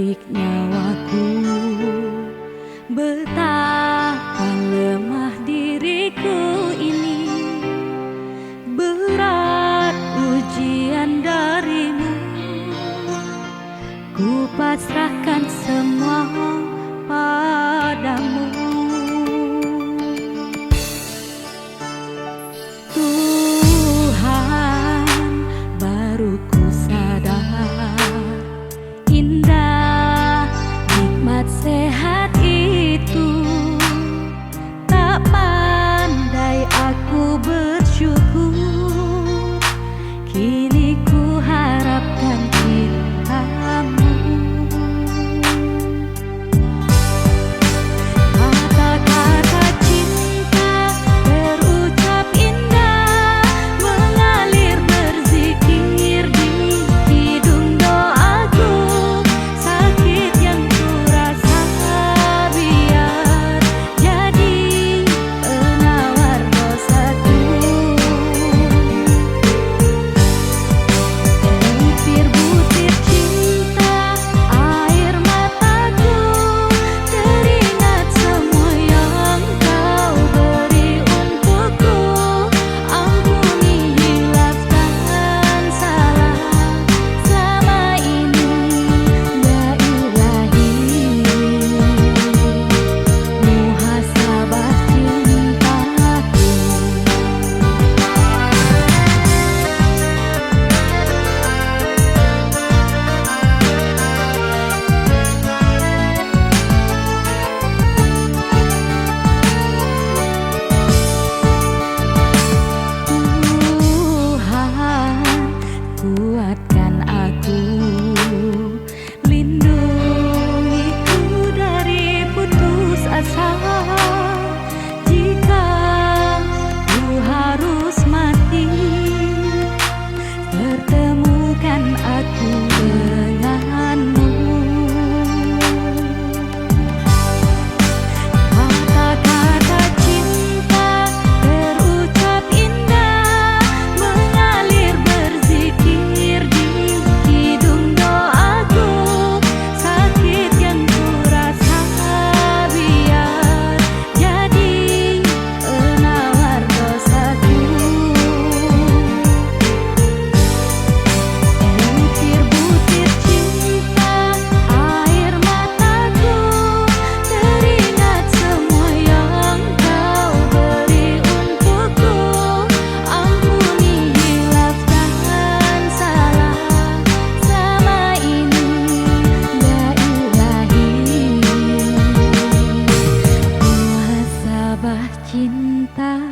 menarik nyawaku. Betapa lemah diriku ini, berat ujian darimu. Ku pasrahkan semua padamu. Tuhan, baru ku sadar indah nikmat sehat itu. Tak pandai aku bersyukur, kini ku harapkan cintamu. Kata-kata cinta terucap indah, mengalir berzikir di hidung doaku. Sakit yang ku rasa biar jadi penawar dosaku. Butir-butir cinta, air mataku, teringat semua yang kau beri untukku. Ampuni hilaf dan salah selama ini, ya Ilahi. Muhasabah cintaku. Tuhan, kuatkan aku, lindungiku dari putus asa. Jika ku harus mati, pertemukan aku denganmu. Kata-kata cinta terucap indah, mengalir berzikir di hidung doaku. Sakit yang ku rasa biar jadi penawar dosaku. Butir-butir cinta, air mataku, teringat semua yang kau beri untukku. Ampuni hilaf dan salah selama ini, ya Ilahi. Muhasabah cintaku.